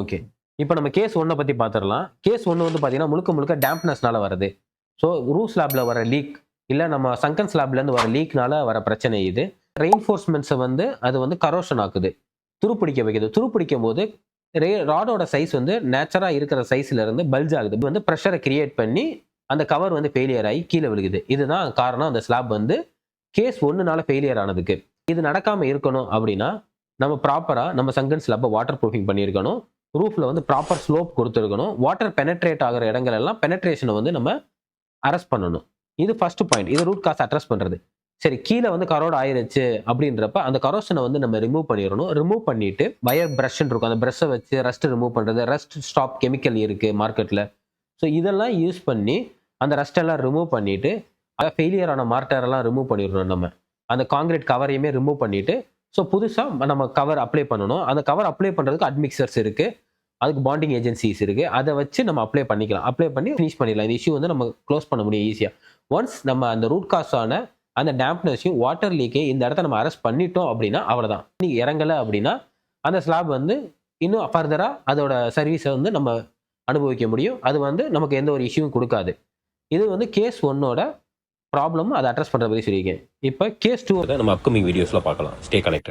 Okay. இப்ப நம்ம case 1 பத்தி பார்த்துரலாம். கேஸ் 1 வந்து பார்த்தீங்கன்னா, முழுக்க முழுக்க டேம்ப்னஸ்னால வருது. ஸோ ரூஃப் ஸ்லாப்ல வர லீக், இல்ல நம்ம சங்கன் ஸ்லாப்லேருந்து வர லீக்னால வர பிரச்சனை இது. ரெயின்ஃபோர்ஸ்மென்ட்ஸ வந்து அது வந்து கரோஷன் ஆக்குது. துருப்பிடிக்க வைக்குது. துருப்பிடிக்கும்போது ராடோட சைஸ் வந்து நேச்சரா இருக்கிற சைஸ்ல இருந்து பல்ஜ் ஆகுது. இது வந்து பிரஷர கிரியேட் பண்ணி அந்த கவர் வந்து ஃபெயிலியர் ஆகி கீழ விழுகுது. இதுதான் காரணம் அந்த ஸ்லாப் வந்து கேஸ் 1னால ஃபெயிலியர் ஆனதுக்கு. இது நடக்காம இருக்கணும் அப்படின்னா, நம்ம ப்ராப்பரா நம்ம சங்கன் ஸ்லாப்ப வாட்டர் ப்ரூஃபிங் பண்ணியிருக்கணும். ரூஃப்ல வந்து ப்ராப்பர் ஸ்லோப் குடுத்திருக்கணும். வாட்டர் பெனட்ரேட் ஆகுற இடங்கள் எல்லாம் பெனட்ரேஷன வந்து நம்ம அரெஸ்ட் பண்ணணும். இது ஃபர்ஸ்ட் பாயிண்ட். இது ரூட் காஸ் அட்ரஸ் பண்றது. சரி கீழ வந்து கரோட் ஆயிருச்சு அப்படின்றப்ப, அந்த கரோஷன வந்து நம்ம ரிமூவ் பண்ணிறணும். ரிமூவ் பண்ணிட்டு வயர் பிரஷ்ன்னு இருக்கும். அந்த பிரஷ்ஷ வச்சு ரஸ்ட் ரிமூவ் பண்றது. ரஸ்ட் ஸ்டாப் கெமிக்கல் இருக்கு மார்க்கெட்ல. ஸோ இதெல்லாம் யூஸ் பண்ணி அந்த ரஸ்ட் எல்லாம் ரிமூவ் பண்ணிட்டு, ஃபெயிலியர் ஆன மார்ட்டர் எல்லாம் ரிமூவ் பண்ணிறணும் நம்ம. அந்த கான்கிரீட் கவரையுமே ரிமூவ் பண்ணிட்டு, ஸோ புதுசா நம்ம கவர் அப்ளை பண்ணணும். அந்த கவர் அப்ளை பண்றதுக்கு அட்மிக்சர்ஸ் இருக்கு. அதுக்கு பாண்டிங் ஏஜென்சிஸ் இருக்கு. அத வச்சு நம்ம அப்ளை பண்ணிக்கலாம். அப்ளை பண்ணி ஃபினிஷ் பண்ணிடலாம். இந்த இஷ்யூ வந்து நம்ம க்ளோஸ் பண்ண முடியும் ஈஸியா. ஒன்ஸ் நம்ம அந்த ரூட் காஸ் ஆன அந்த டேம்ப்னஸையும், வாட்டர் லீக்கையும் இந்த இடத்த நம்ம அரெஸ்ட் பண்ணிட்டோம் அப்படின்னா அவ்வளவுதான். நீங்க இறங்கல அப்படின்னா, அந்த ஸ்லாப் வந்து இன்னும் ஃபர்தரா அதோட சர்வீஸ வந்து நம்ம அனுபவிக்க முடியும். அது வந்து நமக்கு எந்த ஒரு இஷ்யூவும் குடுக்காது. இது வந்து கேஸ் 1ஓட ப்ராப்ளம் அத அட்ரஸ் பண்ற பத்தி சொல்லியிருக்கேன். இப்ப கேஸ் 2 நம்ம அப்கமிங் வீடியோஸ்ல பார்க்கலாம். Stay connected.